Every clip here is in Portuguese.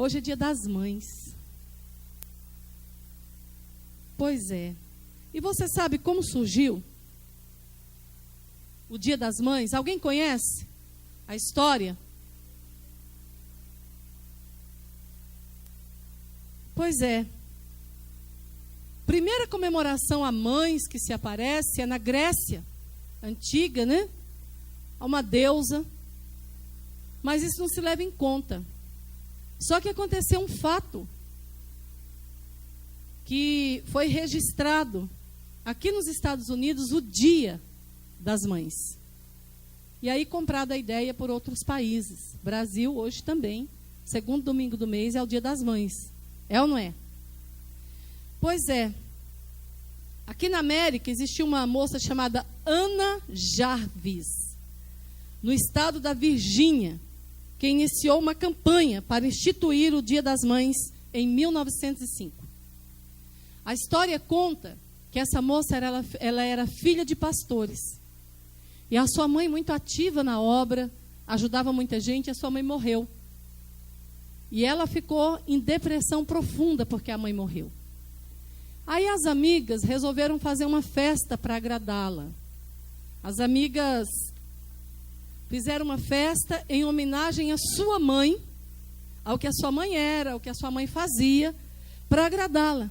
Hoje é dia das mães. Pois é. E você sabe como surgiu o Dia das Mães? Alguém conhece a história? Pois é. Primeira comemoração a mães que se aparece é na Grécia antiga, né? A uma deusa. Mas isso não se leva em conta. Só que aconteceu um fato que foi registrado aqui nos Estados Unidos o Dia das Mães. E aí comprada a ideia por outros países. Brasil hoje também, segundo domingo do mês é o Dia das Mães. É ou não é? Pois é. Aqui na América existia uma moça chamada Ana Jarvis, no estado da Virgínia, que iniciou uma campanha para instituir o Dia das Mães em 1905. A história conta que essa moça ela era filha de pastores. E a sua mãe, muito ativa na obra, ajudava muita gente, e a sua mãe morreu. E ela ficou em depressão profunda porque a mãe morreu. Aí as amigas resolveram fazer uma festa para agradá-la. As amigas fizeram uma festa em homenagem à sua mãe, ao que a sua mãe era, ao que a sua mãe fazia, para agradá-la.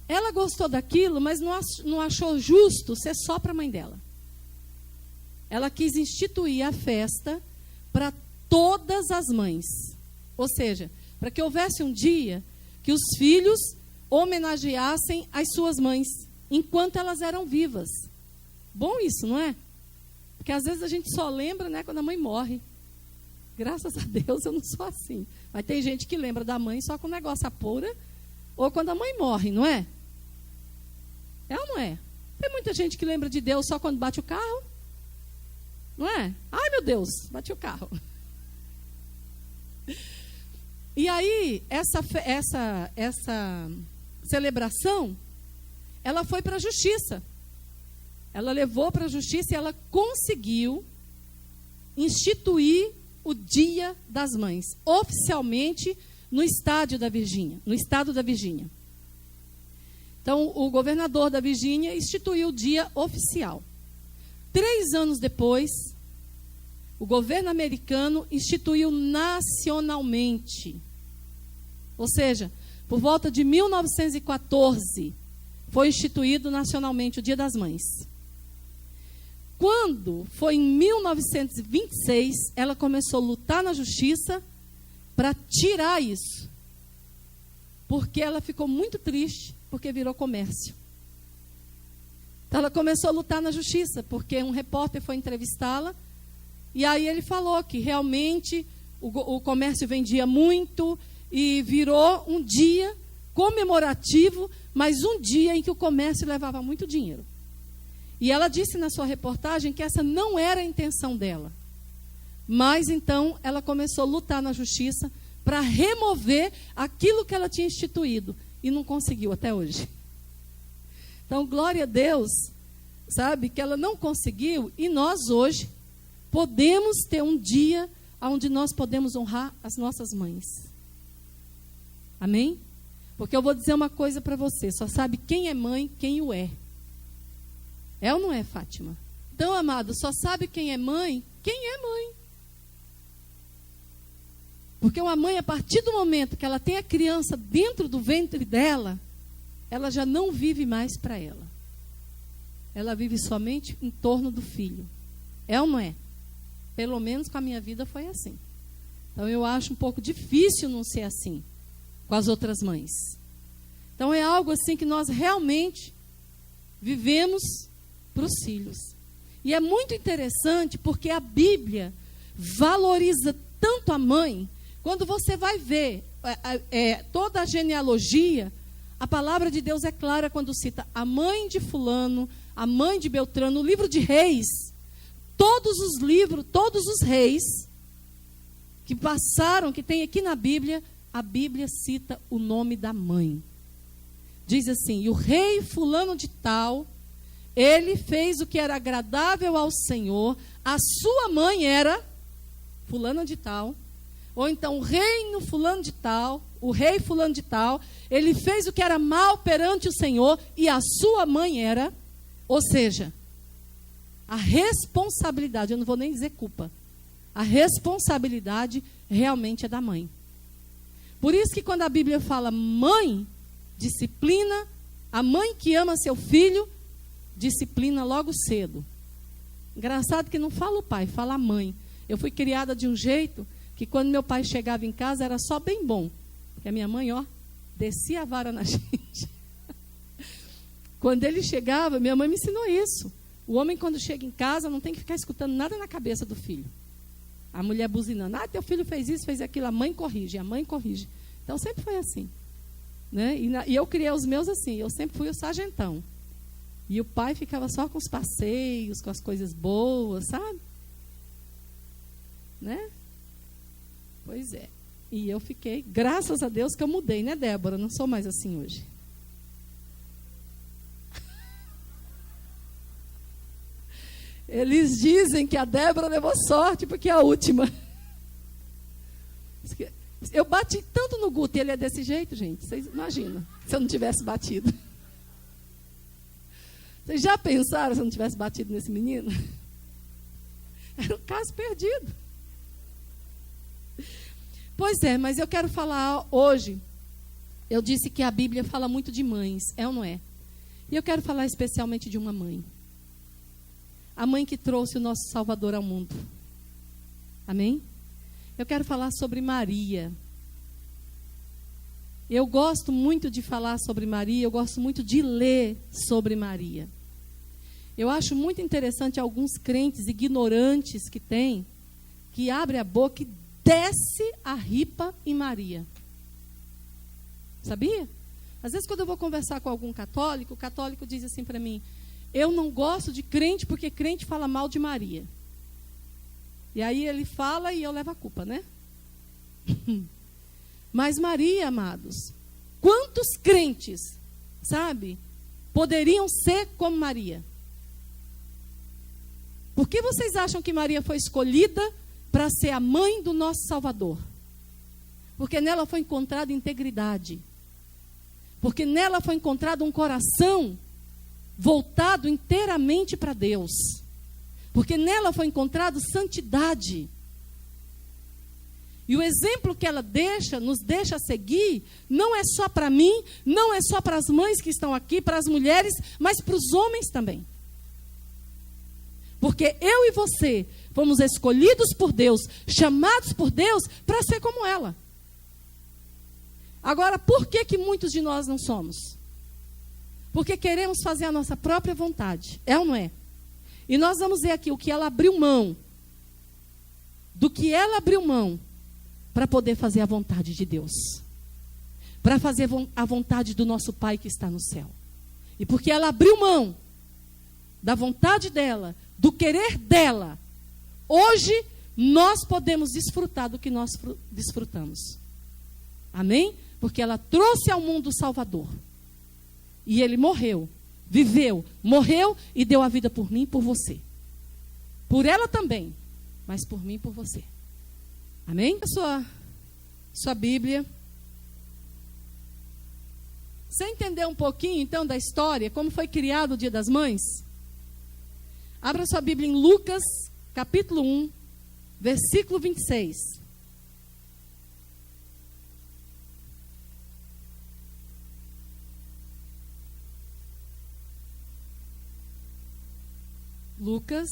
Ela gostou daquilo, mas não achou justo ser só para a mãe dela. Ela quis instituir a festa para todas as mães. Ou seja, para que houvesse um dia que os filhos homenageassem as suas mães, enquanto elas eram vivas. Bom isso, não é? Porque às vezes a gente só lembra, né, quando a mãe morre. Graças a Deus eu não sou assim. Mas tem gente que lembra da mãe só quando o negócio apura, ou quando a mãe morre, não é? É ou não é? Tem muita gente que lembra de Deus só quando bate o carro. Não é? Ai, meu Deus, bati o carro. E aí, essa celebração, ela foi para a justiça. Ela levou para a justiça e ela conseguiu instituir o Dia das Mães, oficialmente no estado da Virgínia. Então, o governador da Virgínia instituiu o dia oficial. 3 anos depois, o governo americano instituiu nacionalmente. Ou seja, por volta de 1914, foi instituído nacionalmente o Dia das Mães. Quando foi em 1926, ela começou a lutar na justiça para tirar isso. Porque ela ficou muito triste, porque virou comércio. Então ela começou a lutar na justiça, porque um repórter foi entrevistá-la, e aí ele falou que realmente o comércio vendia muito, e virou um dia comemorativo, mas um dia em que o comércio levava muito dinheiro. E ela disse na sua reportagem que essa não era a intenção dela. Mas então ela começou a lutar na justiça para remover aquilo que ela tinha instituído. E não conseguiu até hoje. Então, glória a Deus, sabe, que ela não conseguiu. E nós hoje podemos ter um dia onde nós podemos honrar as nossas mães. Amém? Porque eu vou dizer uma coisa para você. Só sabe quem é mãe, quem o é. É ou não é, Fátima? Então, amado, só sabe quem é mãe, quem é mãe. Porque uma mãe, a partir do momento que ela tem a criança dentro do ventre dela, ela já não vive mais para ela. Ela vive somente em torno do filho. É ou não é? Pelo menos com a minha vida foi assim. Então eu acho um pouco difícil não ser assim com as outras mães. Então é algo assim que nós realmente vivemos para os filhos. E é muito interessante porque a Bíblia valoriza tanto a mãe. Quando você vai ver toda a genealogia, a palavra de Deus é clara quando cita a mãe de fulano, a mãe de Beltrano, o livro de Reis. Todos os livros, todos os reis que passaram, que tem aqui na Bíblia, a Bíblia cita o nome da mãe. Diz assim: e o rei fulano de tal, ele fez o que era agradável ao Senhor, a sua mãe era fulana de tal. Ou então o reino fulano de tal, o rei fulano de tal, ele fez o que era mal perante o Senhor e a sua mãe era, ou seja, a responsabilidade, eu não vou nem dizer culpa, a responsabilidade realmente é da mãe. Por isso que quando a Bíblia fala mãe, disciplina, a mãe que ama seu filho, disciplina logo cedo. Engraçado que não fala o pai, fala a mãe. Eu fui criada de um jeito que quando meu pai chegava em casa era só bem bom. Porque a minha mãe, ó, descia a vara na gente. Quando ele chegava, minha mãe me ensinou isso. O homem, quando chega em casa, não tem que ficar escutando nada na cabeça do filho. A mulher buzinando, teu filho fez isso, fez aquilo, a mãe corrige, a mãe corrige. Então, sempre foi assim. Né? E eu criei os meus assim, eu sempre fui o sargentão. E o pai ficava só com os passeios, com as coisas boas, sabe? Né? Pois é. E eu fiquei, graças a Deus que eu mudei, né, Débora? Não sou mais assim hoje. Eles dizem que a Débora levou sorte porque é a última. Eu bati tanto no Guto e ele é desse jeito, gente. Vocês imaginam se eu não tivesse batido. Vocês já pensaram se eu não tivesse batido nesse menino? Era um caso perdido. Pois é, mas eu quero falar hoje. Eu disse que a Bíblia fala muito de mães, é ou não é? E eu quero falar especialmente de uma mãe. A mãe que trouxe o nosso Salvador ao mundo. Amém? Eu quero falar sobre Maria. Eu gosto muito de falar sobre Maria, eu gosto muito de ler sobre Maria. Eu acho muito interessante alguns crentes ignorantes que tem, que abrem a boca e desce a ripa em Maria. Sabia? Às vezes quando eu vou conversar com algum católico, o católico diz assim para mim, eu não gosto de crente porque crente fala mal de Maria. E aí ele fala e eu levo a culpa, né? Mas Maria, amados, quantos crentes, sabe, poderiam ser como Maria? Por que vocês acham que Maria foi escolhida para ser a mãe do nosso Salvador? Porque nela foi encontrada integridade. Porque nela foi encontrado um coração voltado inteiramente para Deus. Porque nela foi encontrado santidade. E o exemplo que ela nos deixa seguir, não é só para mim, não é só para as mães que estão aqui, para as mulheres, mas para os homens também. Porque eu e você fomos escolhidos por Deus, chamados por Deus para ser como ela. Agora, por que muitos de nós não somos? Porque queremos fazer a nossa própria vontade, é ou não é? E nós vamos ver aqui o que ela abriu mão, do que ela abriu mão, para poder fazer a vontade de Deus. Para fazer a vontade do nosso Pai que está no céu. E porque ela abriu mão da vontade dela, do querer dela, hoje nós podemos desfrutar do que nós desfrutamos. Amém? Porque ela trouxe ao mundo o Salvador. E ele morreu, viveu, morreu e deu a vida por mim e por você. Por ela também, mas por mim e por você. Amém? A sua Bíblia. Você entendeu um pouquinho, então, da história, como foi criado o Dia das Mães? Abra sua Bíblia em Lucas, capítulo 1, versículo 26. Lucas,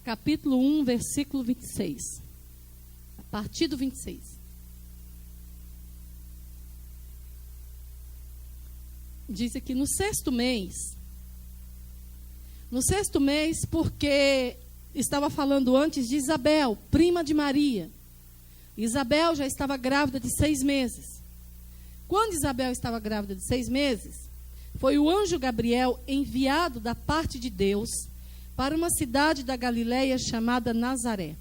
capítulo 1, versículo 26. A partir do 26. Diz aqui, no sexto mês, porque estava falando antes de Isabel, prima de Maria. Isabel já estava grávida de 6 meses. Quando Isabel estava grávida de 6 meses, foi o anjo Gabriel enviado da parte de Deus para uma cidade da Galileia chamada Nazaré.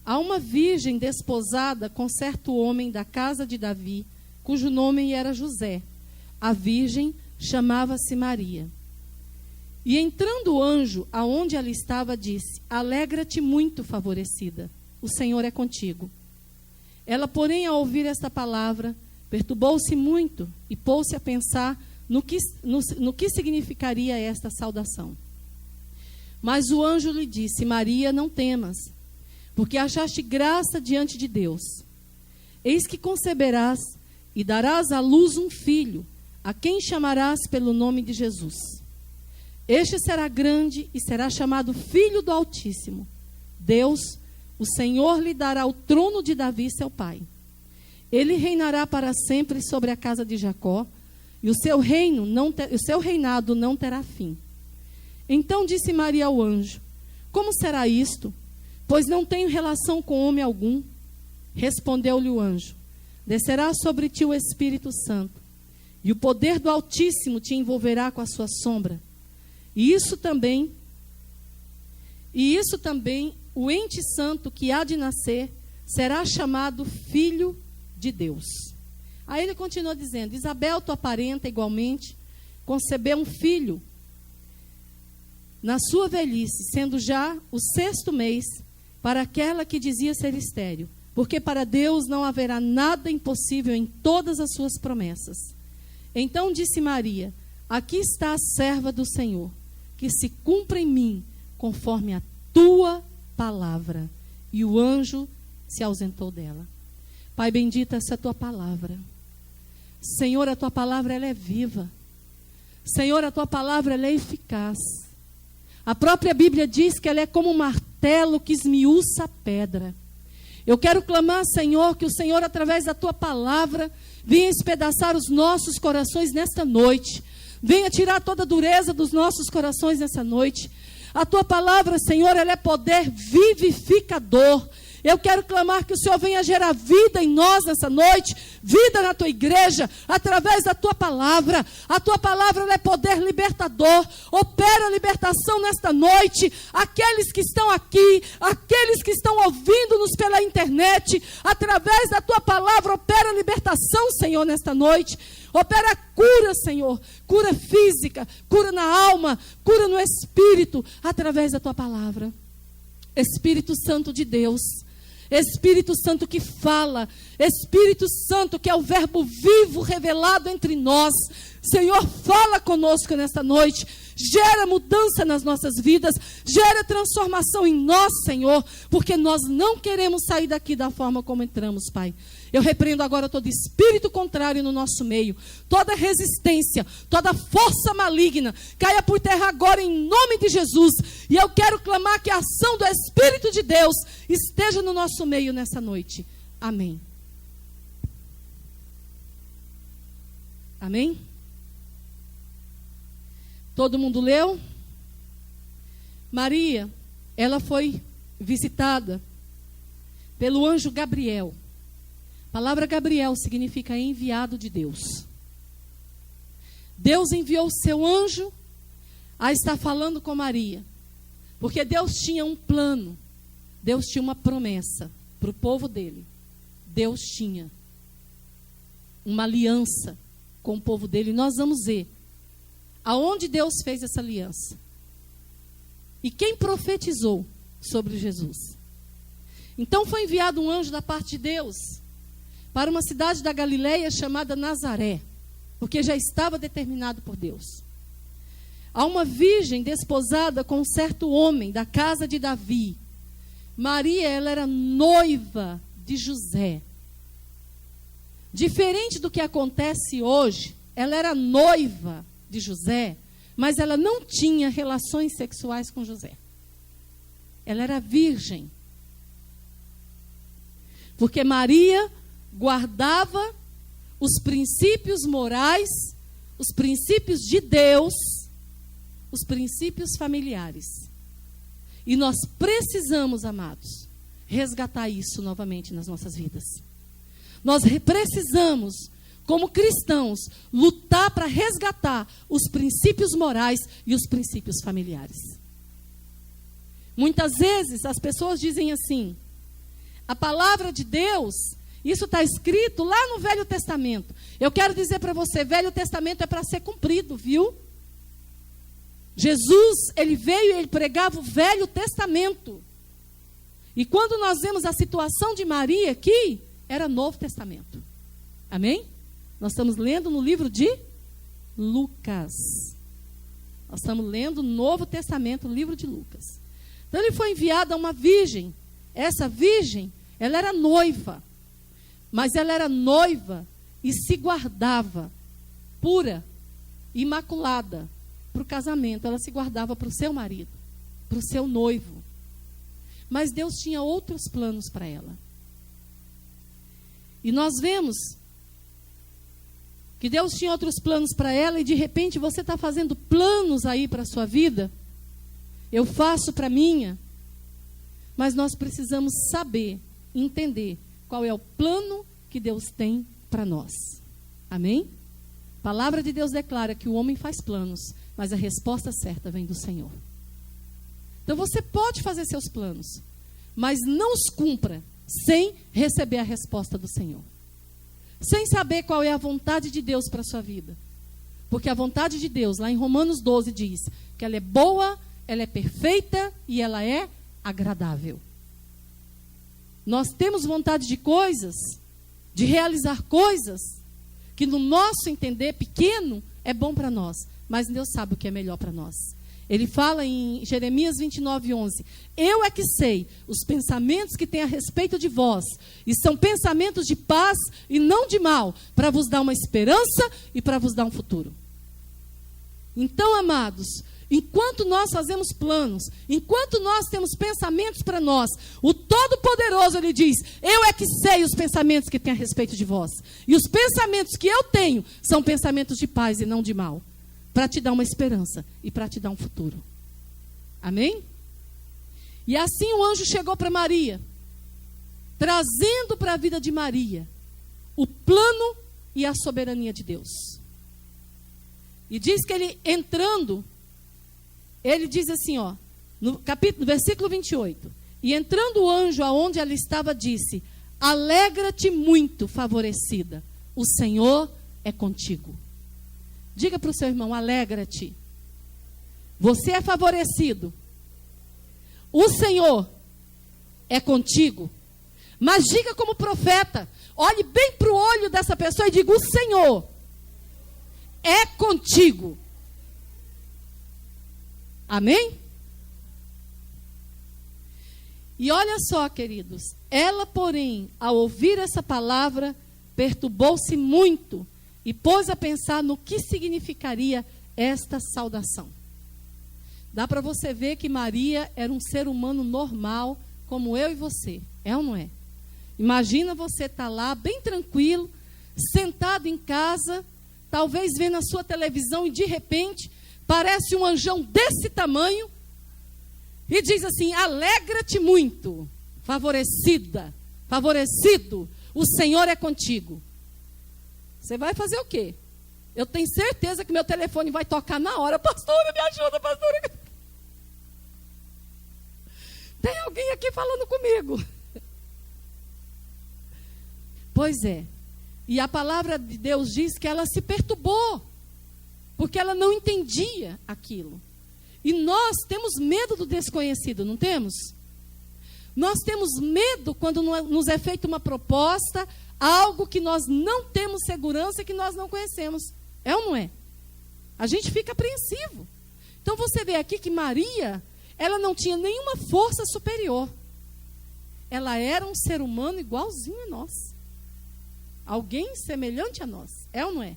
A uma virgem desposada com certo homem da casa de Davi, cujo nome era José. A virgem chamava-se Maria. E entrando o anjo aonde ela estava, disse: alegra-te muito, favorecida, o Senhor é contigo. Ela, porém, ao ouvir esta palavra, perturbou-se muito e pôs-se a pensar no que significaria esta saudação. Mas o anjo lhe disse: Maria, não temas, porque achaste graça diante de Deus. Eis que conceberás e darás à luz um filho, a quem chamarás pelo nome de Jesus. Este será grande e será chamado Filho do Altíssimo. Deus, o Senhor, lhe dará o trono de Davi, seu pai. Ele reinará para sempre sobre a casa de Jacó, e o seu reinado não terá fim. Então disse Maria ao anjo: como será isto? Pois não tenho relação com homem algum. Respondeu-lhe o anjo: descerá sobre ti o Espírito Santo, e o poder do Altíssimo te envolverá com a sua sombra. E isso também, o ente santo que há de nascer será chamado Filho de Deus. Aí ele continua dizendo: Isabel, tua parenta, igualmente, concebeu um filho na sua velhice, sendo já o 6º mês, para aquela que dizia ser estéril, porque para Deus não haverá nada impossível em todas as suas promessas. Então disse Maria: aqui está a serva do Senhor, que se cumpra em mim conforme a tua palavra. E o anjo se ausentou dela. Pai bendito, essa é a tua palavra. Senhor, a tua palavra ela é viva. Senhor, a tua palavra ela é eficaz. A própria Bíblia diz que ela é como um martelo que esmiuça a pedra. Eu quero clamar, Senhor, que o Senhor, através da tua palavra, venha espedaçar os nossos corações nesta noite. Venha tirar toda a dureza dos nossos corações nessa noite. A tua palavra, Senhor, ela é poder vivificador. Eu quero clamar que o Senhor venha gerar vida em nós nessa noite, vida na tua igreja, através da tua palavra. A tua palavra ela é poder libertador. Opera a libertação nesta noite. Aqueles que estão aqui, aqueles que estão ouvindo-nos pela internet, através da tua palavra, opera a libertação, Senhor, nesta noite. Opera cura, Senhor, cura física, cura na alma, cura no espírito, através da tua palavra. Espírito Santo de Deus, Espírito Santo que fala, Espírito Santo que é o verbo vivo revelado entre nós. Senhor, fala conosco nesta noite. Gera mudança nas nossas vidas, gera transformação em nós, Senhor, porque nós não queremos sair daqui da forma como entramos, Pai. Eu repreendo agora todo espírito contrário no nosso meio, toda resistência, toda força maligna, caia por terra agora em nome de Jesus. E eu quero clamar que a ação do Espírito de Deus esteja no nosso meio nessa noite. Amém. Amém? Todo mundo leu? Maria, ela foi visitada pelo anjo Gabriel. A palavra Gabriel significa enviado de Deus. Deus enviou o seu anjo a estar falando com Maria, porque Deus tinha um plano, Deus tinha uma promessa para o povo dele. Deus tinha uma aliança com o povo dele. Nós vamos ver aonde Deus fez essa aliança. E quem profetizou sobre Jesus. Então foi enviado um anjo da parte de Deus para uma cidade da Galileia chamada Nazaré, porque já estava determinado por Deus. Há uma virgem desposada com um certo homem da casa de Davi. Maria, ela era noiva de José. Diferente do que acontece hoje, ela era noiva de José, mas ela não tinha relações sexuais com José. Ela era virgem. Porque Maria guardava os princípios morais, os princípios de Deus, os princípios familiares. E nós precisamos, amados, resgatar isso novamente nas nossas vidas. Nós precisamos, como cristãos, lutar para resgatar os princípios morais e os princípios familiares. Muitas vezes as pessoas dizem assim: a palavra de Deus, isso está escrito lá no Velho Testamento. Eu quero dizer para você, Velho Testamento é para ser cumprido, viu? Jesus, ele veio e ele pregava o Velho Testamento. E quando nós vemos a situação de Maria aqui, era Novo Testamento. Amém? Nós estamos lendo no livro de Lucas. Nós estamos lendo o Novo Testamento, o livro de Lucas. Então ele foi enviado a uma virgem. Essa virgem, ela era noiva. Mas ela era noiva e se guardava pura, imaculada, para o casamento. Ela se guardava para o seu marido, para o seu noivo. Mas Deus tinha outros planos para ela. E nós vemos que Deus tinha outros planos para ela e de repente você está fazendo planos aí para a sua vida. Eu faço para a minha. Mas nós precisamos saber, entender qual é o plano que Deus tem para nós. Amém? A palavra de Deus declara que o homem faz planos, mas a resposta certa vem do Senhor. Então você pode fazer seus planos, mas não os cumpra sem receber a resposta do Senhor. Sem saber qual é a vontade de Deus para a sua vida. Porque a vontade de Deus, lá em Romanos 12, diz que ela é boa, ela é perfeita e ela é agradável. Nós temos vontade de coisas, de realizar coisas, que no nosso entender pequeno é bom para nós, mas Deus sabe o que é melhor para nós. Ele fala em Jeremias 29:11, eu é que sei os pensamentos que tenho a respeito de vós, e são pensamentos de paz e não de mal, para vos dar uma esperança e para vos dar um futuro. Então, amados, enquanto nós fazemos planos, enquanto nós temos pensamentos para nós, o Todo-Poderoso, ele diz, eu é que sei os pensamentos que tenho a respeito de vós, e os pensamentos que eu tenho são pensamentos de paz e não de mal, para te dar uma esperança e para te dar um futuro. Amém? E assim o anjo chegou para Maria, trazendo para a vida de Maria o plano e a soberania de Deus. E diz que ele entrando, ele diz assim, ó, no versículo 28, e entrando o anjo aonde ela estava, disse, alegra-te muito, favorecida, o Senhor é contigo. Diga para o seu irmão, alegra-te. Você é favorecido. O Senhor é contigo. Mas diga como profeta, olhe bem para o olho dessa pessoa e diga, o Senhor é contigo. Amém? E olha só, queridos, ela, porém, ao ouvir essa palavra, perturbou-se muito e pôs a pensar no que significaria esta saudação. Dá para você ver que Maria era um ser humano normal, como eu e você. É ou não é? Imagina você estar lá, bem tranquilo, sentado em casa, talvez vendo a sua televisão e de repente parece um anjão desse tamanho e diz assim, alegra-te muito, favorecida, favorecido, o Senhor é contigo. Você vai fazer o quê? Eu tenho certeza que meu telefone vai tocar na hora. Pastora, me ajuda, pastora. Tem alguém aqui falando comigo. Pois é. E a palavra de Deus diz que ela se perturbou, porque ela não entendia aquilo. E nós temos medo do desconhecido, não temos? Nós temos medo quando nos é feita uma proposta, algo que nós não temos segurança, que nós não conhecemos. É ou não é? A gente fica apreensivo. Então você vê aqui que Maria, ela não tinha nenhuma força superior. Ela era um ser humano igualzinho a nós. Alguém semelhante a nós. É ou não é?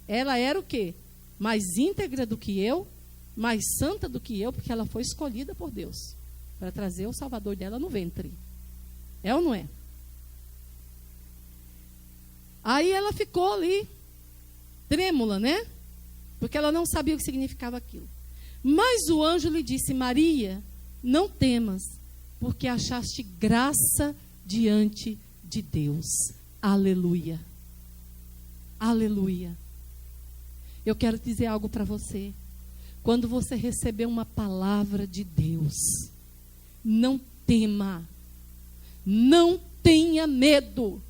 Ela era o quê? Mais íntegra do que eu, mais santa do que eu, porque ela foi escolhida por Deus para trazer o Salvador dela no ventre. É ou não é? Aí ela ficou ali, trêmula, né? Porque ela não sabia o que significava aquilo. Mas o anjo lhe disse, Maria, não temas, porque achaste graça diante de Deus. Aleluia. Aleluia. Eu quero dizer algo para você. Quando você receber uma palavra de Deus, não tema. Não tenha medo.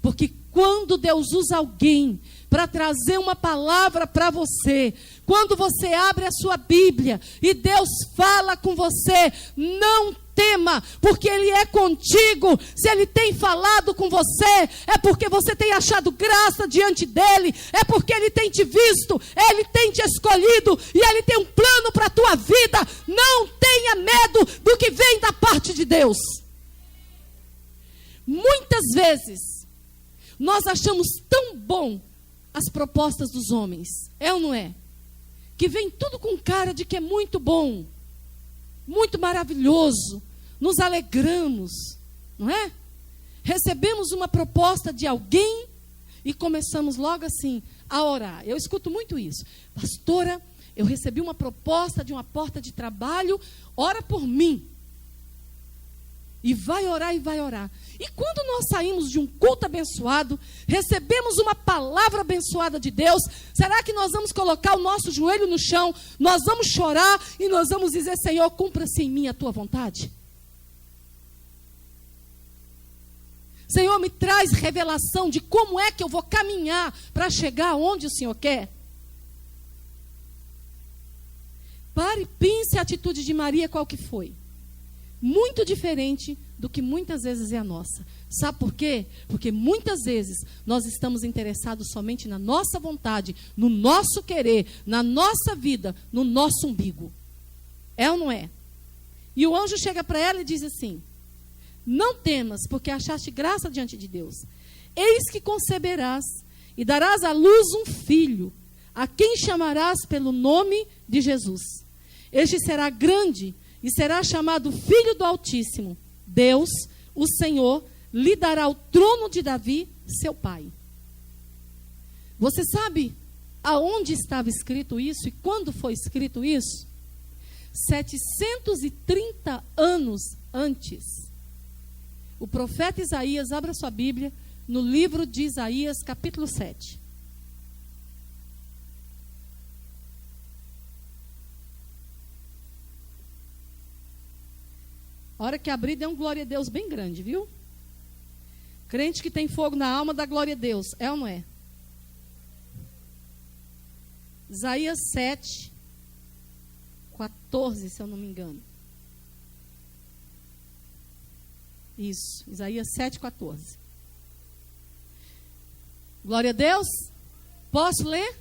Porque Quando Deus usa alguém para trazer uma palavra para você, quando você abre a sua Bíblia e Deus fala com você, não tema, porque Ele é contigo. Se Ele tem falado com você, é porque você tem achado graça diante dEle, é porque Ele tem te visto, Ele tem te escolhido, e Ele tem um plano para a tua vida. Não tenha medo do que vem da parte de Deus. Muitas vezes, nós achamos tão bom as propostas dos homens, é ou não é? Que vem tudo com cara de que é muito bom, muito maravilhoso, nos alegramos, não é? Recebemos uma proposta de alguém e começamos logo assim a orar. Eu escuto muito isso. Pastora, eu recebi uma proposta de uma porta de trabalho, ora por mim. E vai orar e vai orar. E quando nós saímos de um culto abençoado, recebemos uma palavra abençoada de Deus, será que nós vamos colocar o nosso joelho no chão, nós vamos chorar e nós vamos dizer, Senhor, cumpra-se em mim a tua vontade? Senhor, me traz revelação de como é que eu vou caminhar para chegar onde o Senhor quer. Pare, pense a atitude de Maria, qual que foi? Muito diferente do que muitas vezes é a nossa. Sabe por quê? Porque muitas vezes nós estamos interessados somente na nossa vontade, no nosso querer, na nossa vida, no nosso umbigo. É ou não é? E o anjo chega para ela e diz assim, não temas, porque achaste graça diante de Deus. Eis que conceberás e darás à luz um filho, a quem chamarás pelo nome de Jesus. Este será grande e será chamado Filho do Altíssimo. Deus, o Senhor, lhe dará o trono de Davi, seu pai. Você sabe aonde estava escrito isso e quando foi escrito isso? 730 anos antes. O profeta Isaías, abra sua Bíblia, no livro de Isaías, capítulo 7. A hora que abrir, dê um glória a Deus bem grande, viu? Crente que tem fogo na alma, dá glória a Deus. É ou não é? Isaías 7, 14, se eu não me engano. Isso, Isaías 7, 14. Glória a Deus. Posso ler?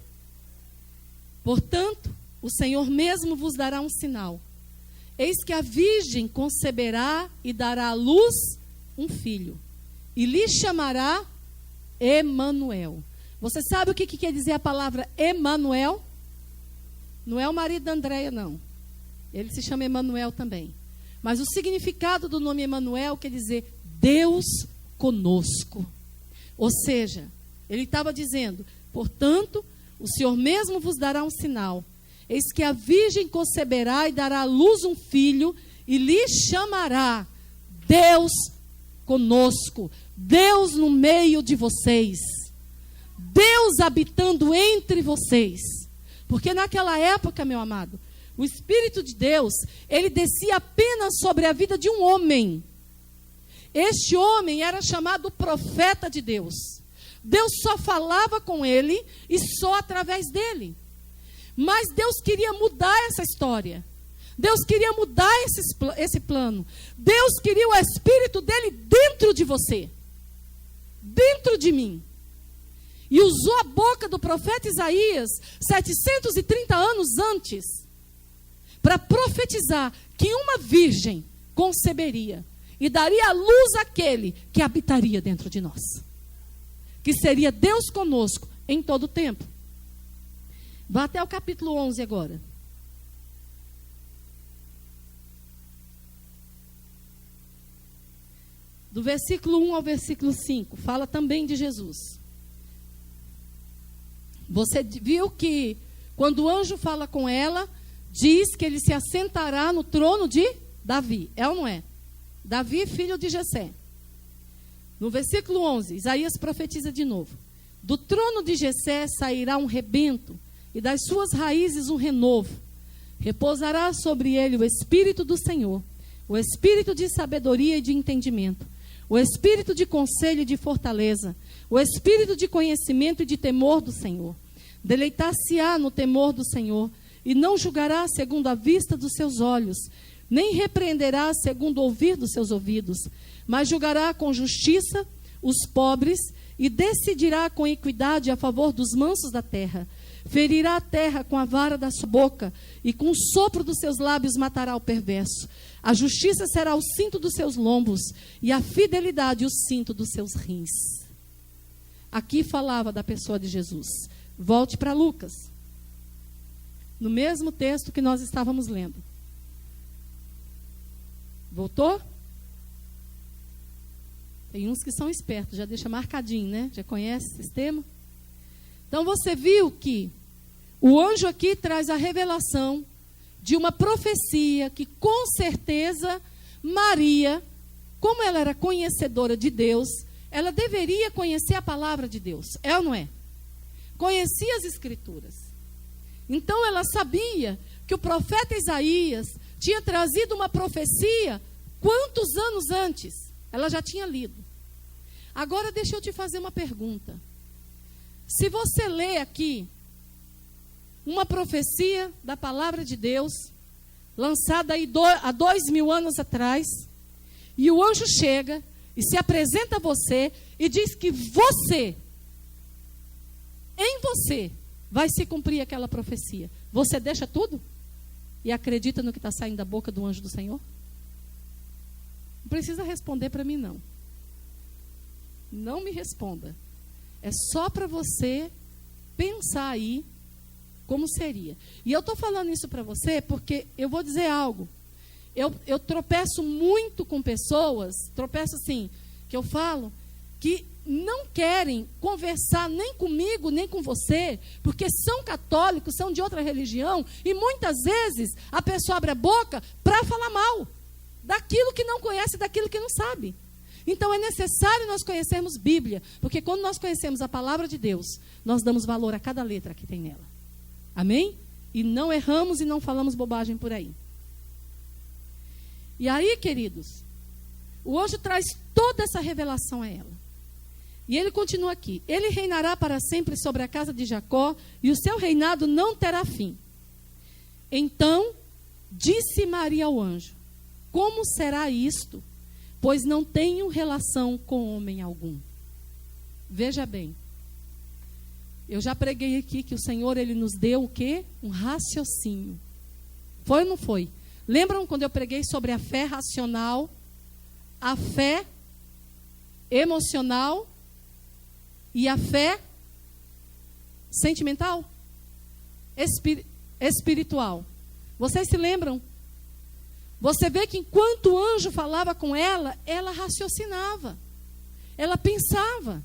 Portanto, o Senhor mesmo vos dará um sinal. Eis que a virgem conceberá e dará à luz um filho, e lhe chamará Emanuel. Você sabe o que quer dizer a palavra Emanuel? Não é o marido da Andréia, não. Ele se chama Emanuel também. Mas o significado do nome Emanuel quer dizer Deus conosco. Ou seja, ele estava dizendo, portanto, o Senhor mesmo vos dará um sinal. Eis que a virgem conceberá e dará à luz um filho, e lhe chamará Deus conosco, Deus no meio de vocês, Deus habitando entre vocês. Porque naquela época, meu amado, o Espírito de Deus, ele descia apenas sobre a vida de um homem. Este homem era chamado profeta de Deus. Deus só falava com ele e só através dele. Mas Deus queria mudar essa história. Deus queria mudar esse plano. Deus queria o Espírito dele dentro de você. Dentro de mim. E usou a boca do profeta Isaías 730 anos antes para profetizar que uma virgem conceberia e daria à luz àquele que habitaria dentro de nós. Que seria Deus conosco em todo o tempo. Vá até o capítulo 11 agora. Do versículo 1 ao versículo 5, fala também de Jesus. Você viu que quando o anjo fala com ela, diz que ele se assentará no trono de Davi. É ou não é? Davi, filho de Jessé. No versículo 11, Isaías profetiza de novo. Do trono de Jessé sairá um rebento, e das suas raízes um renovo. Repousará sobre ele o Espírito do Senhor, o Espírito de sabedoria e de entendimento, o espírito de conselho e de fortaleza, o espírito de conhecimento e de temor do Senhor. Deleitar-se-á no temor do Senhor, e não julgará segundo a vista dos seus olhos, nem repreenderá segundo o ouvir dos seus ouvidos, mas julgará com justiça os pobres e decidirá com equidade a favor dos mansos da terra. Ferirá a terra com a vara da sua boca, e com o sopro dos seus lábios matará o perverso. A justiça será o cinto dos seus lombos, e a fidelidade o cinto dos seus rins. Aqui falava da pessoa de Jesus. Volte para Lucas, no mesmo texto que nós estávamos lendo. Voltou? Tem uns que são espertos, já deixa marcadinho, né? Já conhece esse sistema? Então você viu que o anjo aqui traz a revelação de uma profecia que com certeza Maria, como ela era conhecedora de Deus, ela deveria conhecer a palavra de Deus. É ou não é? Conhecia as Escrituras. Então ela sabia que o profeta Isaías tinha trazido uma profecia quantos anos antes? Ela já tinha lido. Agora deixa eu te fazer uma pergunta. Se você lê aqui uma profecia da palavra de Deus, lançada aí há 2000 anos atrás, e o anjo chega e se apresenta a você e diz que você, em você, vai se cumprir aquela profecia. Você deixa tudo e acredita no que está saindo da boca do anjo do Senhor? Não precisa responder para mim, não. Não me responda. É só para você pensar aí como seria. E eu estou falando isso para você porque eu vou dizer algo. Eu tropeço muito com pessoas, tropeço assim, que eu falo, que não querem conversar nem comigo, nem com você, porque são católicos, são de outra religião, e muitas vezes a pessoa abre a boca para falar mal daquilo que não conhece, daquilo que não sabe. Então é necessário nós conhecermos Bíblia, porque quando nós conhecemos a palavra de Deus, nós damos valor a cada letra que tem nela. Amém? E não erramos e não falamos bobagem por aí. E aí, queridos, o anjo traz toda essa revelação a ela. E ele continua aqui. Ele reinará para sempre sobre a casa de Jacó, e o seu reinado não terá fim. Então, disse Maria ao anjo: como será isto? Pois não tenho relação com homem algum. Veja bem. Eu já preguei aqui que o Senhor, Ele nos deu o quê? Um raciocínio. Foi ou não foi? Lembram quando eu preguei sobre a fé racional, a fé emocional e a fé sentimental? Espiritual. Vocês se lembram? Você vê que enquanto o anjo falava com ela, ela raciocinava. Ela pensava.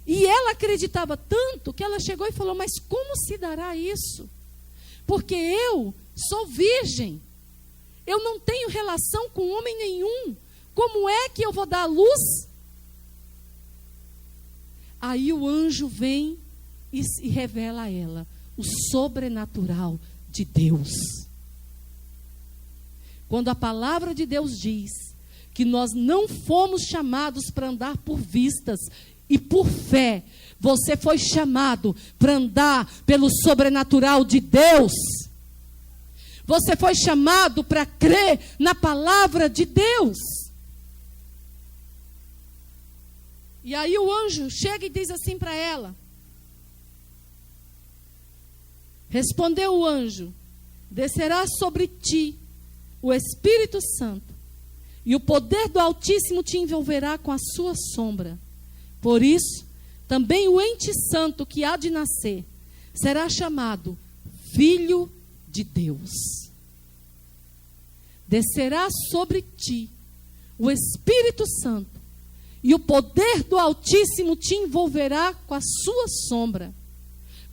E ela acreditava tanto que ela chegou e falou: mas como se dará isso? Porque eu sou virgem. Eu não tenho relação com homem nenhum. Como é que eu vou dar a luz? Aí o anjo vem e revela a ela o sobrenatural de Deus. Quando a palavra de Deus diz que nós não fomos chamados para andar por vistas e por fé, você foi chamado para andar pelo sobrenatural de Deus. Você foi chamado para crer na palavra de Deus. E aí o anjo chega e diz assim para ela. Respondeu o anjo: descerá sobre ti o Espírito Santo, e o poder do Altíssimo te envolverá com a sua sombra. Por isso, também o ente santo que há de nascer será chamado Filho de Deus. Descerá sobre ti o Espírito Santo, e o poder do Altíssimo te envolverá com a sua sombra.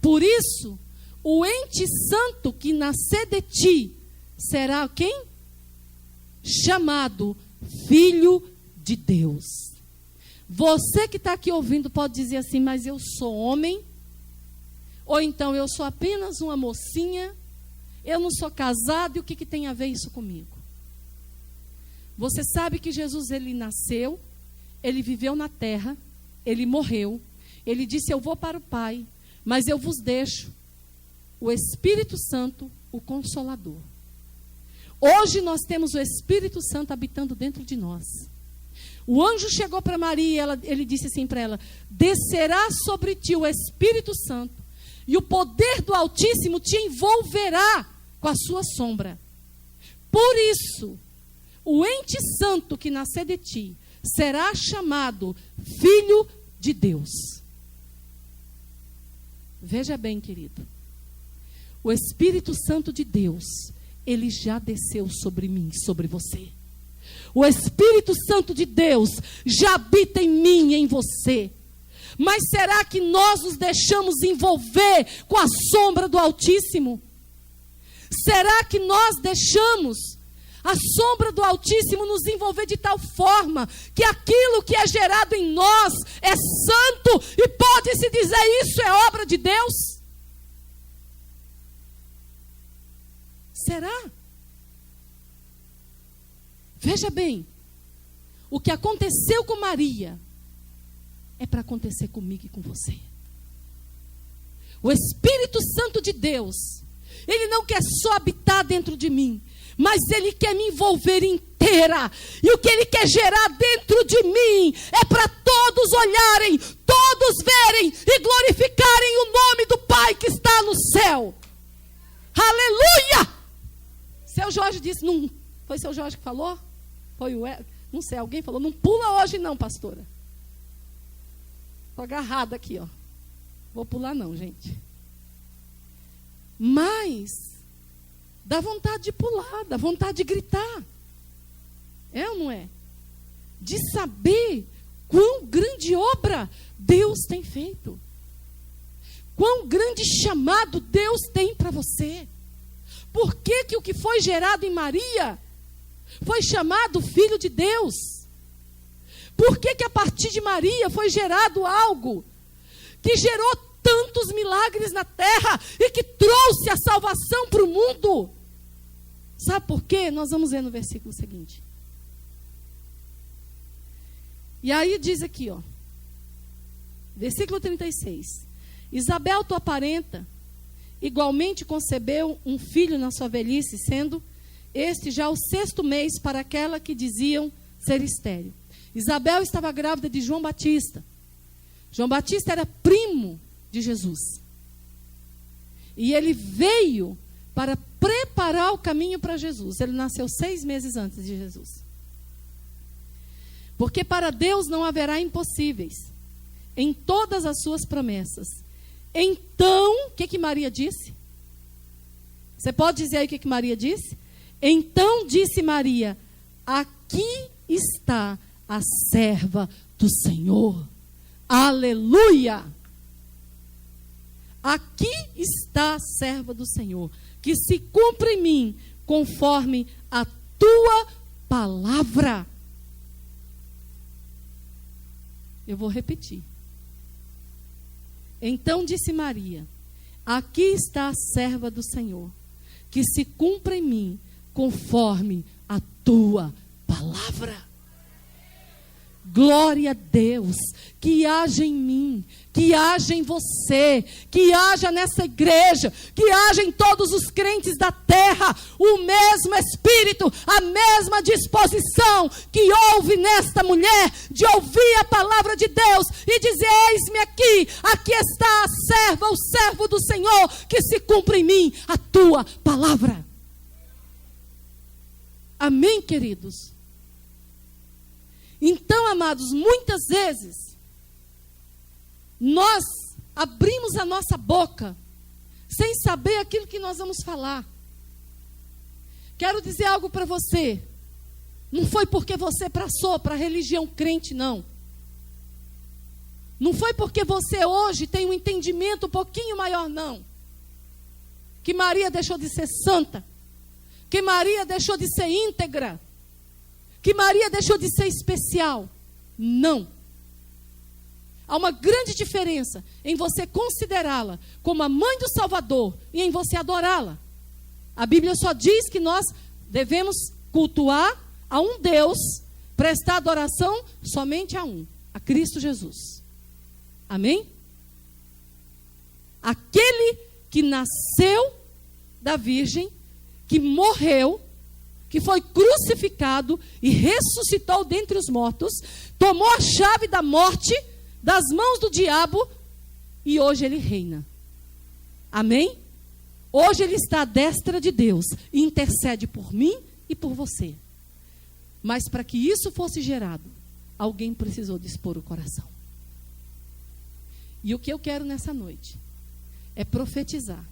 Por isso, o ente santo que nascer de ti será quem? Chamado Filho de Deus. Você que está aqui ouvindo pode dizer assim: mas eu sou homem, ou então eu sou apenas uma mocinha, eu não sou casado, e o que tem a ver isso comigo? Você sabe que Jesus, ele nasceu, ele viveu na terra, ele morreu, ele disse: eu vou para o Pai, mas eu vos deixo o Espírito Santo, o Consolador. Hoje nós temos o Espírito Santo habitando dentro de nós. O anjo chegou para Maria, ele disse assim para ela: descerá sobre ti o Espírito Santo, e o poder do Altíssimo te envolverá com a sua sombra. Por isso, o ente santo que nascer de ti será chamado Filho de Deus. Veja bem, querido, o Espírito Santo de Deus, ele já desceu sobre mim, sobre você. O Espírito Santo de Deus já habita em mim e em você. Mas será que nós nos deixamos envolver com a sombra do Altíssimo? Será que nós deixamos a sombra do Altíssimo nos envolver de tal forma que aquilo que é gerado em nós é santo e pode-se dizer isso é obra de Deus? Será? Veja bem, o que aconteceu com Maria é para acontecer comigo e com você. O Espírito Santo de Deus, ele não quer só habitar dentro de mim, mas ele quer me envolver inteira. E o que ele quer gerar dentro de mim é para todos olharem, todos verem e glorificarem o nome do Pai que está no céu. Aleluia! Seu Jorge disse, não foi seu Jorge que falou? Foi o não sei, alguém falou, não pula hoje não, pastora. Estou agarrada aqui, ó. Vou pular não, gente. Mas dá vontade de pular, dá vontade de gritar. É ou não é? De saber quão grande obra Deus tem feito. Quão grande chamado Deus tem para você. Por que que o que foi gerado em Maria foi chamado Filho de Deus? Por que que a partir de Maria foi gerado algo que gerou tantos milagres na terra e que trouxe a salvação para o mundo? Sabe por quê? Nós vamos ver no versículo seguinte. E aí diz aqui, ó, versículo 36. Isabel, tua parenta, igualmente concebeu um filho na sua velhice, sendo este já o 6º mês para aquela que diziam ser estéril. Isabel estava grávida de João Batista. João Batista era primo de Jesus. E ele veio para preparar o caminho para Jesus. Ele nasceu 6 meses antes de Jesus. Porque para Deus não haverá impossíveis em todas as suas promessas. Então, o que Maria disse? Você pode dizer aí o que Maria disse? Então disse Maria: aqui está a serva do Senhor. Aleluia! Aqui está a serva do Senhor, que se cumpra em mim conforme a tua palavra. Eu vou repetir. Então disse Maria: aqui está a serva do Senhor, que se cumpra em mim conforme a tua palavra. Glória a Deus, que haja em mim, que haja em você, que haja nessa igreja, que haja em todos os crentes da terra, o mesmo Espírito, a mesma disposição que houve nesta mulher, de ouvir a palavra de Deus e dizer: eis-me aqui, aqui está a serva, o servo do Senhor, que se cumpra em mim a tua palavra. Amém, queridos? Então, amados, muitas vezes nós abrimos a nossa boca sem saber aquilo que nós vamos falar. Quero dizer algo para você. Não foi porque você passou para a religião crente, não. Não foi porque você hoje tem um entendimento um pouquinho maior, não. Que Maria deixou de ser santa. Que Maria deixou de ser íntegra. Que Maria deixou de ser especial. Não. Há uma grande diferença em você considerá-la como a mãe do Salvador e em você adorá-la. A Bíblia só diz que nós devemos cultuar a um Deus prestar adoração somente a um, a Cristo Jesus. Amém? Aquele que nasceu da Virgem, que morreu, que foi crucificado e ressuscitou dentre os mortos, tomou a chave da morte das mãos do diabo e hoje ele reina. Amém? Hoje ele está à destra de Deus e intercede por mim e por você. Mas para que isso fosse gerado, alguém precisou dispor o coração. E o que eu quero nessa noite é profetizar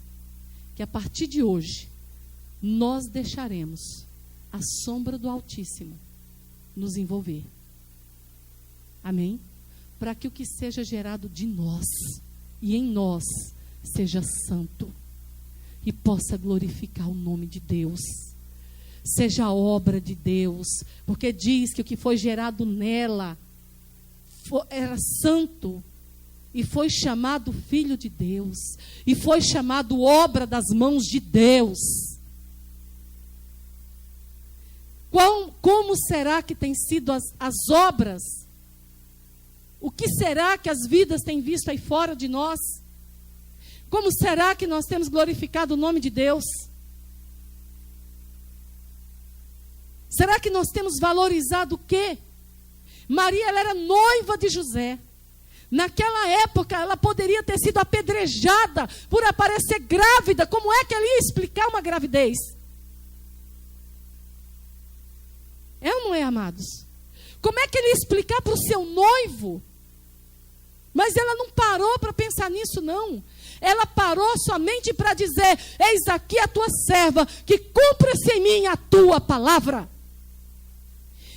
que a partir de hoje nós deixaremos a sombra do Altíssimo nos envolver. Amém? Para que o que seja gerado de nós e em nós seja santo e possa glorificar o nome de Deus. Seja a obra de Deus, porque diz que o que foi gerado nela era santo e foi chamado filho de Deus e foi chamado obra das mãos de Deus. Como será que têm sido as obras? O que será que as vidas têm visto aí fora de nós? Como será que nós temos glorificado o nome de Deus? Será que nós temos valorizado o quê? Maria, ela era noiva de José. Naquela época, ela poderia ter sido apedrejada por aparecer grávida. Como é que ela ia explicar uma gravidez? É ou não é, amados? Como é que ele ia explicar para o seu noivo? Mas ela não parou para pensar nisso, não. Ela parou somente para dizer: eis aqui a tua serva, que cumpra-se em mim a tua palavra.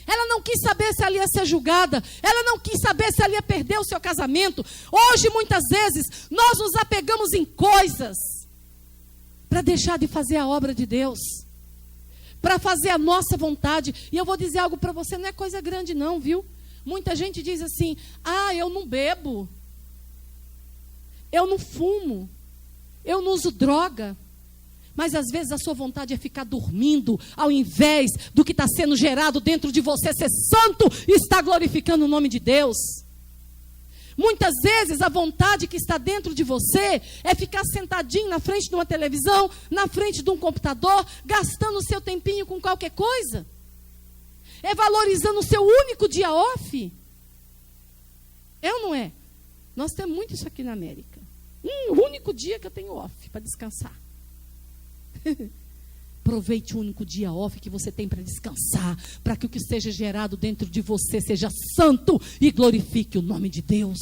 Ela não quis saber se ela ia ser julgada. Ela não quis saber se ela ia perder o seu casamento. Hoje, muitas vezes, nós nos apegamos em coisas para deixar de fazer a obra de Deus, para fazer a nossa vontade. E eu vou dizer algo para você, não é coisa grande não, viu? Muita gente diz assim: ah, eu não bebo, eu não fumo, eu não uso droga. Mas às vezes a sua vontade é ficar dormindo, ao invés do que está sendo gerado dentro de você ser santo e estar glorificando o nome de Deus. Muitas vezes a vontade que está dentro de você é ficar sentadinho na frente de uma televisão, na frente de um computador, gastando o seu tempinho com qualquer coisa. É valorizando o seu único dia off. É ou não é? Nós temos muito isso aqui na América. O único dia que eu tenho off para descansar. Aproveite o único dia off que você tem para descansar, para que o que seja gerado dentro de você seja santo e glorifique o nome de Deus.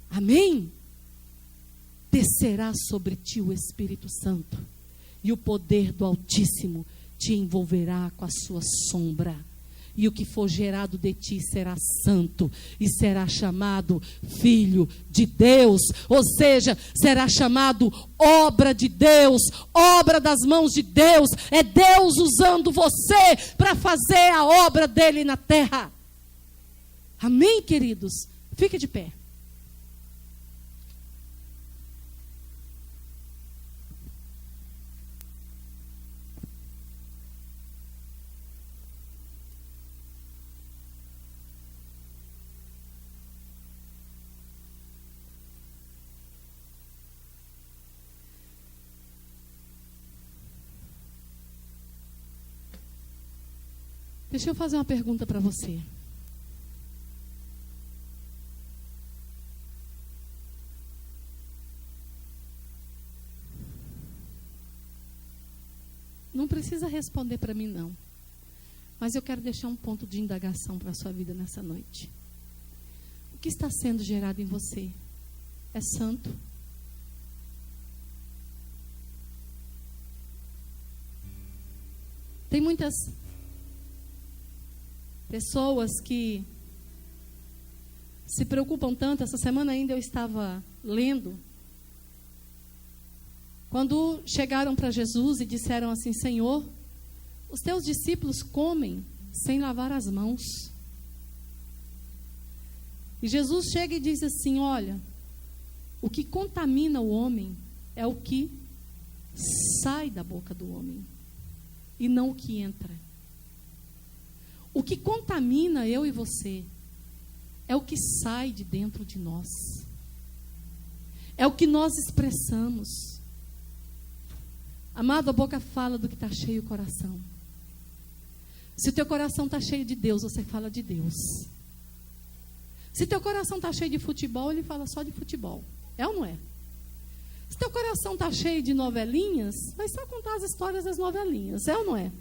Amém? Descerá sobre ti o Espírito Santo e o poder do Altíssimo te envolverá com a sua sombra. E o que for gerado de ti será santo e será chamado filho de Deus. Ou seja, será chamado obra de Deus, obra das mãos de Deus. É Deus usando você para fazer a obra dele na terra. Amém, queridos? Fique de pé. Deixa eu fazer uma pergunta para você. Não precisa responder para mim, não. Mas eu quero deixar um ponto de indagação para a sua vida nessa noite. O que está sendo gerado em você é santo? Tem muitas pessoas que se preocupam tanto. Essa semana ainda eu estava lendo, quando chegaram para Jesus e disseram assim: Senhor, os teus discípulos comem sem lavar as mãos. E Jesus chega e diz assim: olha, o que contamina o homem é o que sai da boca do homem, e não o que entra. O que contamina eu e você é o que sai de dentro de nós. É o que nós expressamos. Amado, a boca fala do que está cheio o coração. Se o teu coração está cheio de Deus, você fala de Deus. Se teu coração está cheio de futebol, ele fala só de futebol. É ou não é? Se teu coração está cheio de novelinhas, vai só contar as histórias das novelinhas. É ou não é?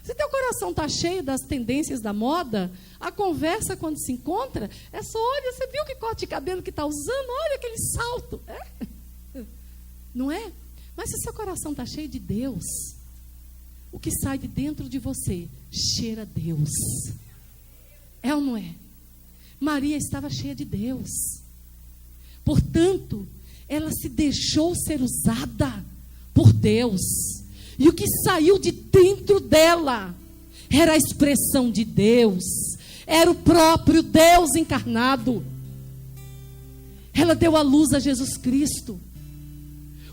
Se teu coração está cheio das tendências da moda, a conversa quando se encontra é só, olha, você viu que corte de cabelo que está usando? Olha aquele salto. É? Não é? Mas se seu coração está cheio de Deus, o que sai de dentro de você cheira a Deus. É ou não é? Maria estava cheia de Deus. Portanto, ela se deixou ser usada por Deus. E o que saiu de dentro dela era a expressão de Deus. Era o próprio Deus encarnado. Ela deu à luz a Jesus Cristo,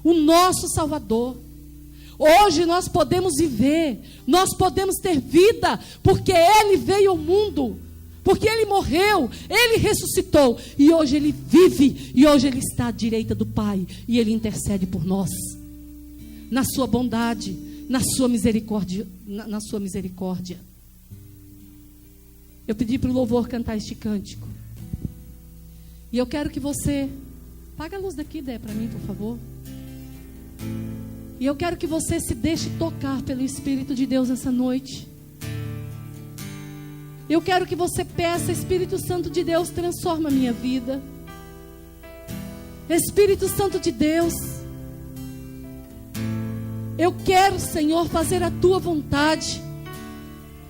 o nosso Salvador. Hoje nós podemos viver, nós podemos ter vida, porque Ele veio ao mundo, porque Ele morreu, Ele ressuscitou, e hoje Ele vive, e hoje Ele está à direita do Pai, e Ele intercede por nós, na sua bondade, na sua misericórdia, na sua misericórdia. Eu pedi para o louvor cantar este cântico, e eu quero que você, apaga a luz daqui, Dé, para mim, por favor. E eu quero que você se deixe tocar pelo Espírito de Deus essa noite. Eu quero que você peça, Espírito Santo de Deus, transforma a minha vida. Espírito Santo de Deus, eu quero, Senhor, fazer a Tua vontade.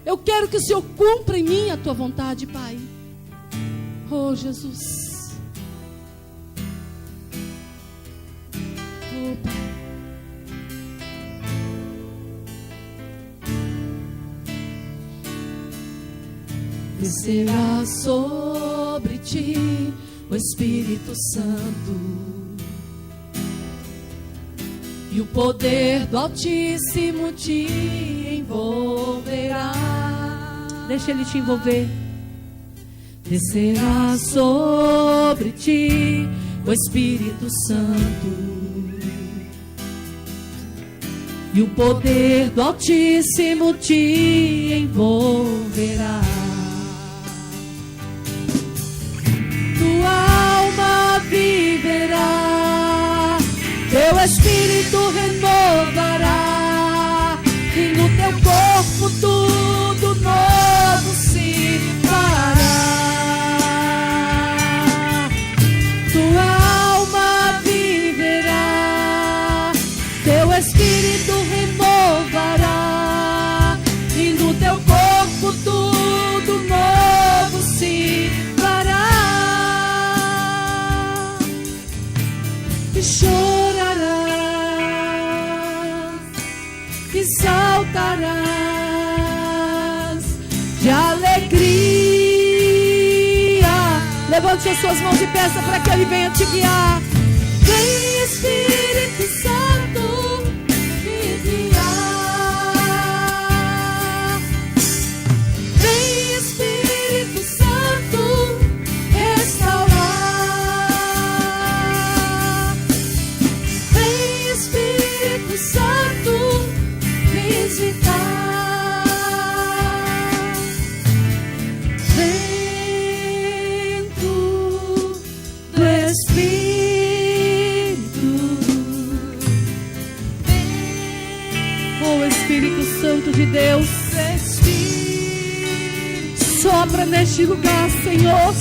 Eu quero que o Senhor cumpra em mim a Tua vontade, Pai. Oh, Jesus. Oh, Pai. Descerá sobre ti o Espírito Santo, e o poder do Altíssimo te envolverá. Deixa Ele te envolver. Descerá sobre ti o Espírito Santo, e o poder do Altíssimo te envolverá. Tua alma viverá, teu espírito renovará, e no teu corpo tudo novo se fará. Tua alma viverá, teu espírito renovará, e no teu corpo tudo novo se fará. E chorarás, e saltarás de alegria. Levante as suas mãos e peça para que Ele venha te guiar. Vem, Espírito Santo, me guiar. Vem, Espírito Santo, restaurar. Vem, Espírito Santo, visitar. Vento do Espírito, oh Espírito Santo de Deus, sopra neste lugar, Senhor.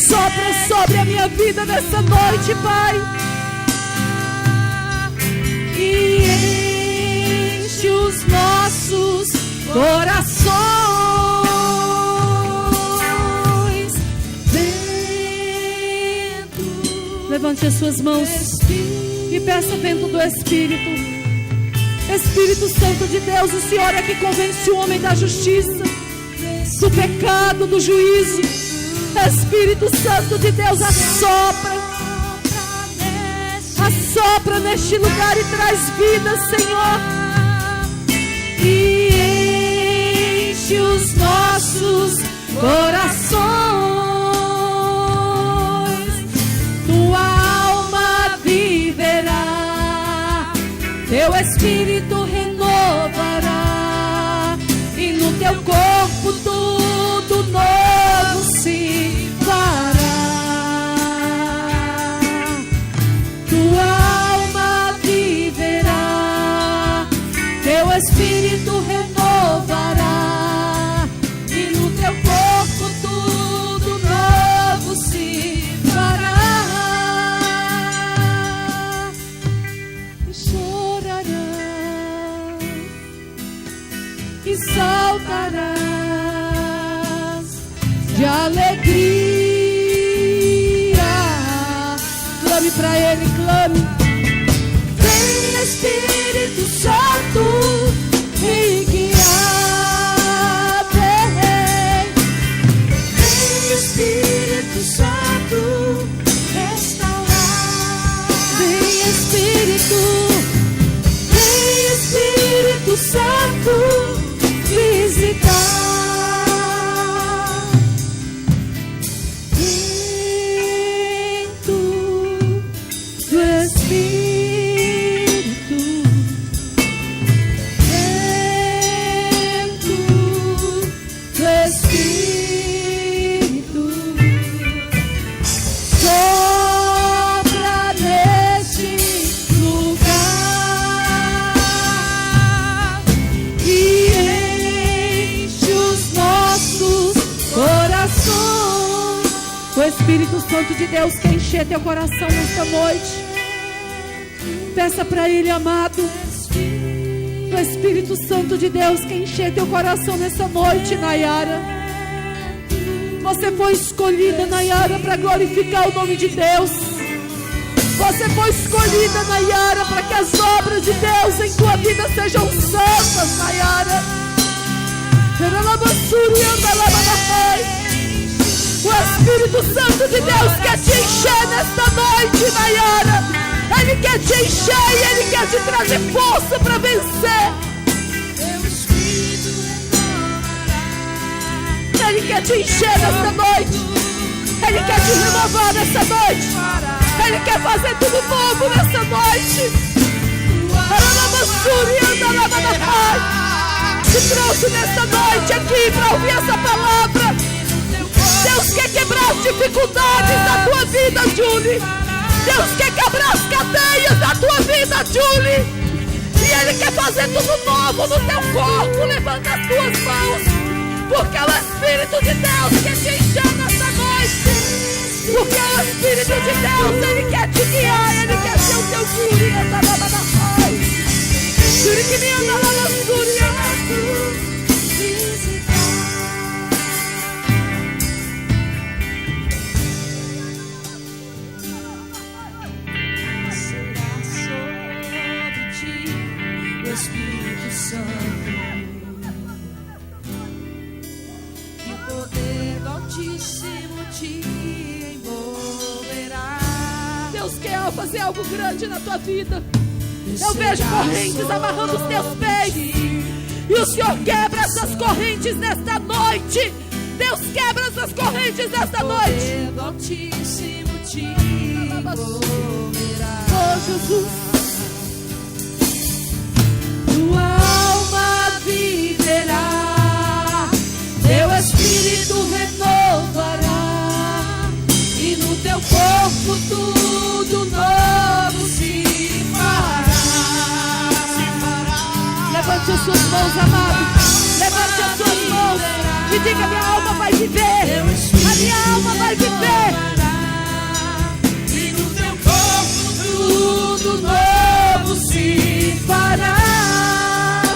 Sopra sobre a minha vida nessa noite, Pai, e enche os nossos corações. Vento, levante as suas mãos e peça vento do Espírito. Espírito Santo de Deus, o Senhor é que convence o homem da justiça, do pecado, do juízo. Espírito Santo de Deus, assopra neste lugar e traz vida, Senhor. E Espírito renovará, e no teu corpo tudo novo se fará. Tua alma viverá, teu Espírito renovará, e no teu corpo tudo novo se fará. E chorarás e saltarás de alegria. Clame para Ele, clame. Vem Espírito Santo me guiar. Vem Espírito Santo restaurar. Vem Espírito Santo visitar. Vento do Espírito, vento do Espírito, sopra neste lugar e enche os nossos corações. O Espírito Santo de Deus quer encher teu coração nesta noite. Peça para Ele, amado. O Espírito Santo de Deus quer encher teu coração nessa noite, Nayara. Você foi escolhida, Nayara, para glorificar o nome de Deus. Você foi escolhida, Nayara, para que as obras de Deus em tua vida sejam santas, Nayara. O Espírito Santo de Deus quer te encher nesta noite, Nayara. Ele quer te encher e Ele quer te trazer força para vencer. Ele quer te encher nesta noite. Ele quer te renovar nessa noite. Ele quer fazer tudo novo nessa noite. Te trouxe nesta noite aqui para ouvir essa palavra. Deus quer quebrar as dificuldades da tua vida, Julie. Deus quer quebrar as cadeias da tua vida, Julie. E Ele quer fazer tudo novo no teu corpo. Levanta as tuas mãos, porque o Espírito de Deus quer te encher nessa noite. Porque o Espírito de Deus, Ele quer te guiar. Ele quer ser o teu guia. Que me anda lá na Súria. Espírito Santo, que o poder do Altíssimo te envolverá. Deus quer fazer algo grande na tua vida. Eu vejo correntes amarrando os teus pés, e o Senhor quebra essas correntes nesta noite. Deus quebra essas correntes nesta noite. O poder do Altíssimo te envolverá. Oh, Jesus. Tua alma viverá, teu Espírito renovará, e no teu corpo tudo novo se fará. Levante as suas mãos, amado. Levante as suas mãos e diga: minha alma vai viver. A minha alma vai viver. E no teu corpo tudo novo se fará.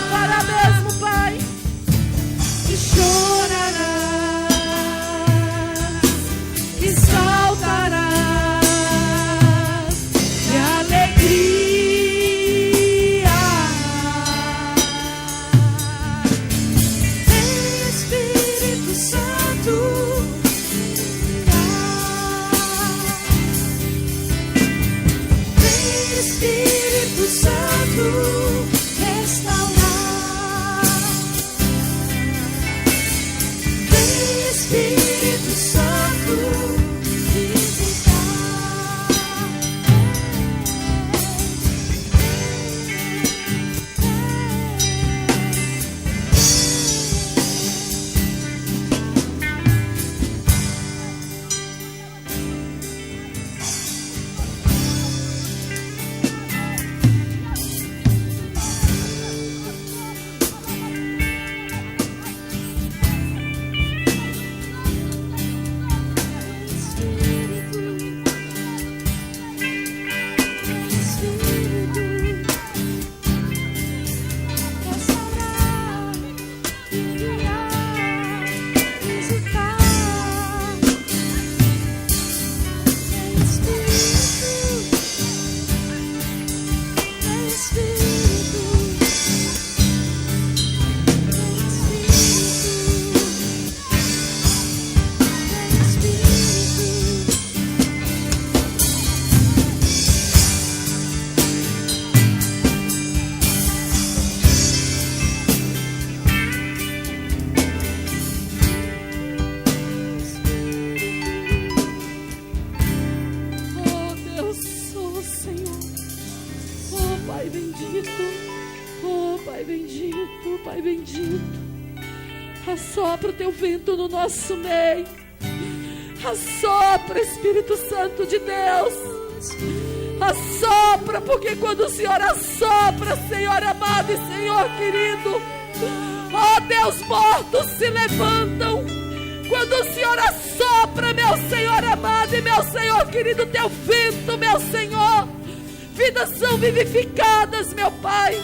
Para mesmo, Pai. E chorarás e saltarás de alegria. Vem Espírito Santo vem Espírito Santo restaurar. Vem Espírito Santo visitar. Assopra o teu vento no nosso meio. Assopra, Espírito Santo de Deus. Assopra, porque quando o Senhor assopra, Senhor amado e Senhor querido, ó Deus, mortos se levantam. Quando o Senhor assopra, meu Senhor amado e meu Senhor querido, teu vento, meu Senhor, vidas são vivificadas, meu Pai.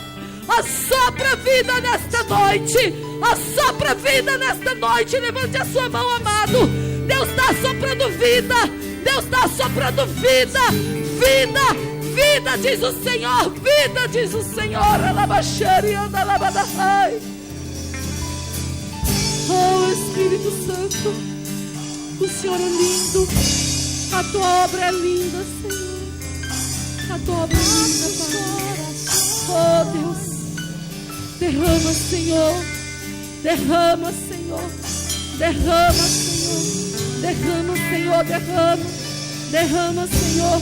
Assopra a vida nesta noite. Assopra a vida nesta noite. Levante a sua mão, amado. Deus está assoprando vida. Deus está assoprando vida. Vida, vida, diz o Senhor. Vida, diz o Senhor. Oh, Espírito Santo, o Senhor é lindo. A tua obra é linda, Senhor. A tua obra é linda, Pai. Oh, Deus, derrama, Senhor. Derrama, Senhor. Derrama, Senhor. Derrama, Senhor. Derrama. Derrama, Senhor.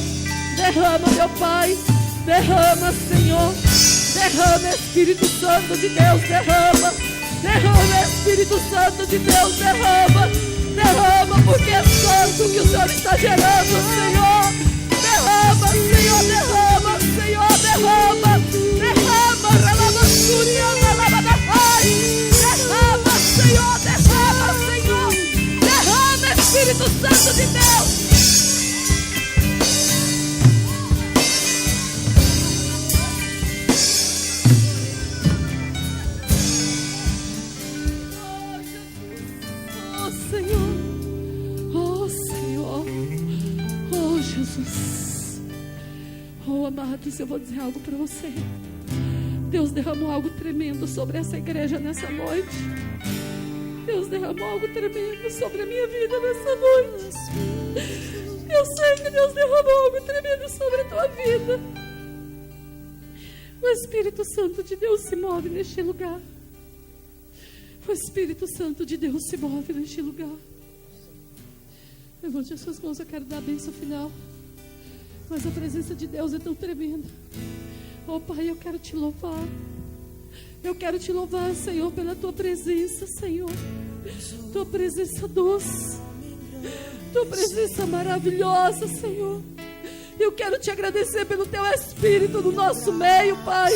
Derrama, meu Pai. Derrama, Senhor. Derrama, Espírito Santo de Deus. Derrama. Derrama, Espírito Santo de Deus. Derrama. Derrama, porque é santo que o Senhor está gerando, Senhor. Derrama, Senhor. Derrama, Senhor. Derrama. Derrama. Derrama, Senhor. Derrama, Senhor. Derrama, Espírito Santo de Deus. Oh, amados, eu vou dizer algo para você. Deus derramou algo tremendo sobre essa igreja nessa noite. Deus derramou algo tremendo sobre a minha vida nessa noite. Eu sei que Deus derramou algo tremendo sobre a tua vida. O Espírito Santo de Deus se move neste lugar. O Espírito Santo de Deus se move neste lugar. Levante as suas mãos, eu quero dar a bênção final. Mas a presença de Deus é tão tremenda. Oh, Pai, eu quero te louvar. Eu quero te louvar, Senhor, pela tua presença, Senhor. Tua presença doce. Tua presença maravilhosa, Senhor. Eu quero te agradecer pelo teu Espírito no nosso meio, Pai.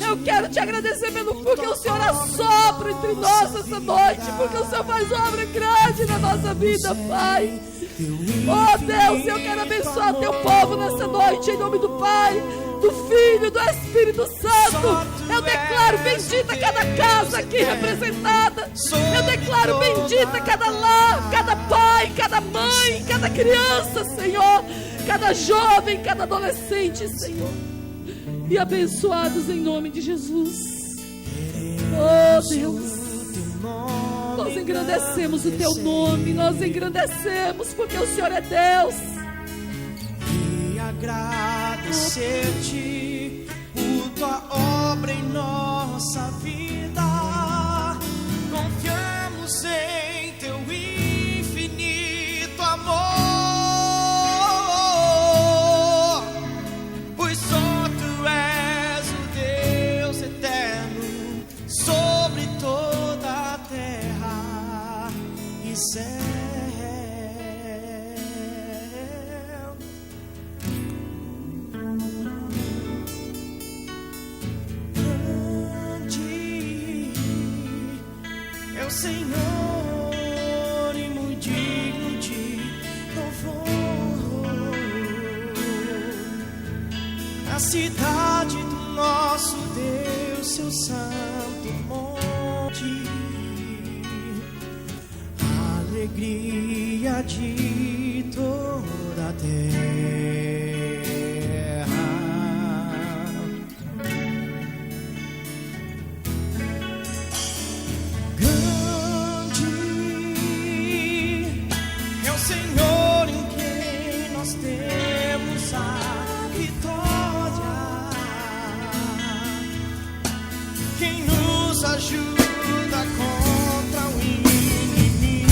Eu quero te agradecer porque o Senhor assopra entre nós essa noite, porque o Senhor faz obra grande na nossa vida, Pai. Oh, Deus, eu quero abençoar teu povo nessa noite, em nome do Pai, do Filho e do Espírito Santo. Eu declaro bendita cada casa aqui representada. Eu declaro bendita cada lar, cada pai, cada mãe, cada criança, Senhor, cada jovem, cada adolescente, Senhor, e abençoados em nome de Jesus. Oh, Deus, nós engrandecemos o teu nome, nós engrandecemos porque o Senhor é Deus. E agradecer-te por tua obra em nossa vida. Confiamos em teu infinito amor, pois só tu és o Deus eterno sobre toda a terra e céu. É o Senhor e muito digno de louvor. A cidade do nosso Deus, seu santo monte, a alegria de toda a terra. Senhor, em quem nós temos a vitória, quem nos ajuda contra o inimigo.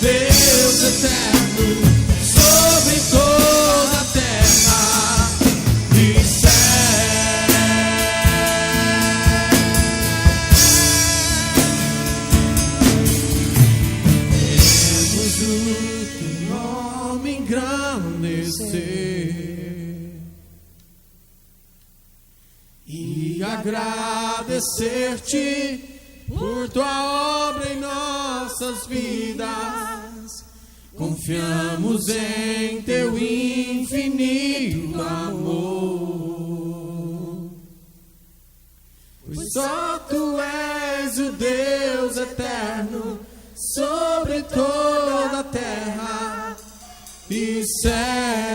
Deus eterno sobre toda a terra e céu. Queremos o teu nome engrandecer e agradecer-te por tua obra em nossas vidas. Confiamos em teu infinito amor, pois só tu és o Deus eterno sobre toda a terra e céu.